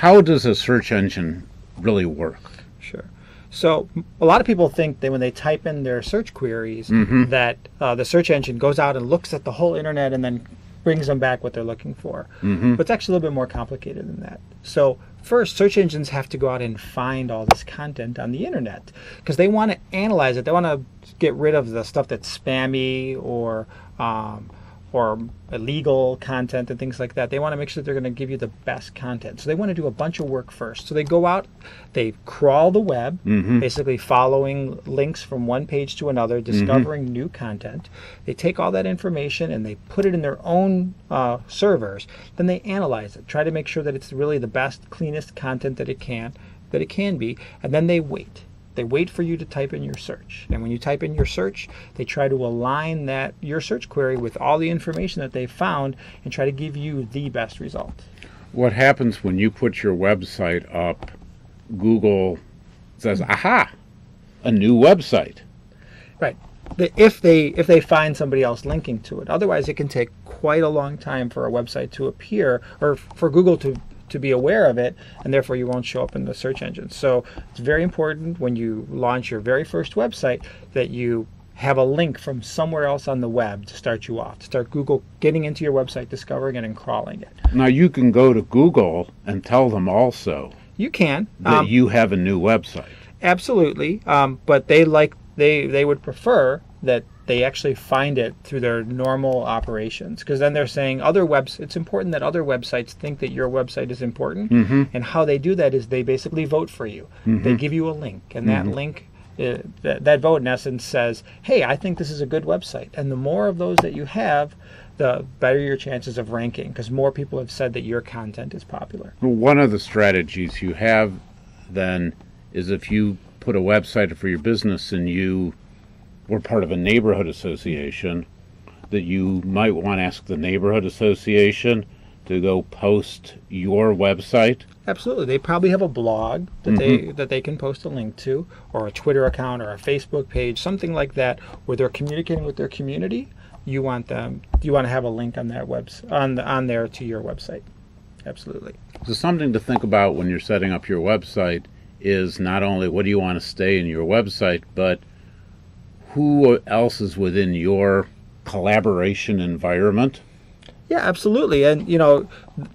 how does a search engine really work? Sure. So a lot of people think that when they type in their search queries, that the search engine goes out and looks at the whole internet and then brings them back what they're looking for. But it's actually a little bit more complicated than that. So first, search engines have to go out and find all this content on the internet because they want to analyze it. They want to get rid of the stuff that's spammy or illegal content and things like that. They want to make sure they're going to give you the best content. So they want to do a bunch of work first. So they go out, they crawl the web, basically following links from one page to another, discovering new content. They take all that information and they put it in their own servers. Then they analyze it, try to make sure that it's really the best, cleanest content that it can be, and then they wait. They wait for you to type in your search. And when you type in your search, they try to align your search query with all the information that they've found and try to give you the best result. What happens when you put your website up, Google says, aha, a new website. Right. If they find somebody else linking to it. Otherwise, it can take quite a long time for a website to appear or for Google to be aware of it, and therefore you won't show up in the search engine. So it's very important when you launch your very first website that you have a link from somewhere else on the web to start you off, to start Google getting into your website, discovering it, and crawling it. Now you can go to Google and tell them also you can that you have a new website. Absolutely, but they would prefer that they actually find it through their normal operations, because then they're saying it's important that other websites think that your website is important, and how they do that is they basically vote for you. They give you a link, and that link, that vote in essence says, hey, I think this is a good website, and the more of those that you have, the better your chances of ranking, because more people have said that your content is popular. Well, one of the strategies you have then is if you put a website for your business and you were part of a neighborhood association, that you might want to ask the neighborhood association to go post your website. Absolutely. They probably have a blog that they can post a link to, or a Twitter account or a Facebook page, something like that, where they're communicating with their community. You want to have a link on that on there to your website. Absolutely. So something to think about when you're setting up your website is not only what do you want to stay in your website, but who else is within your collaboration environment? Yeah, absolutely. And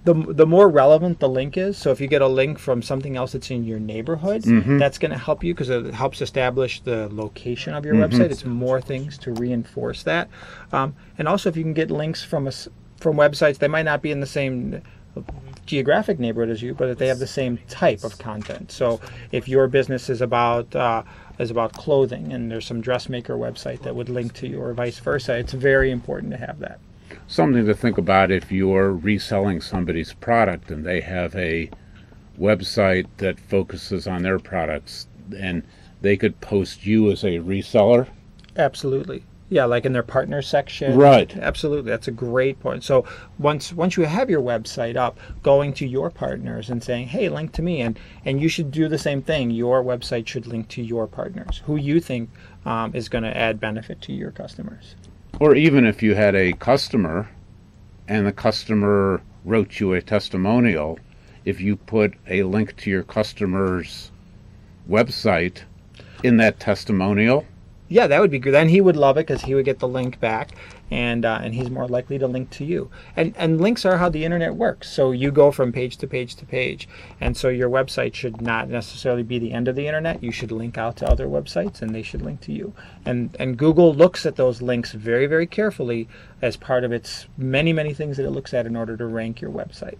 the more relevant the link is, so if you get a link from something else that's in your neighborhood, that's going to help you because it helps establish the location of your website. It's more things to reinforce that. And also if you can get links from websites, they might not be in the same geographic neighborhood as you, but if they have the same type of content. So if your business is about clothing and there's some dressmaker website that would link to you, or vice versa, it's very important to have that. Something to think about if you're reselling somebody's product and they have a website that focuses on their products, and they could post you as a reseller. Absolutely. Yeah, like in their partner section. Right. Absolutely. That's a great point. So once you have your website up, going to your partners and saying, hey, link to me. And you should do the same thing. Your website should link to your partners, who you think is going to add benefit to your customers. Or even if you had a customer and the customer wrote you a testimonial, if you put a link to your customer's website in that testimonial. Yeah, that would be good. Then he would love it because he would get the link back, and he's more likely to link to you. And links are how the internet works. So you go from page to page to page, and so your website should not necessarily be the end of the internet. You should link out to other websites, and they should link to you. And Google looks at those links very, very carefully as part of its many, many things that it looks at in order to rank your website.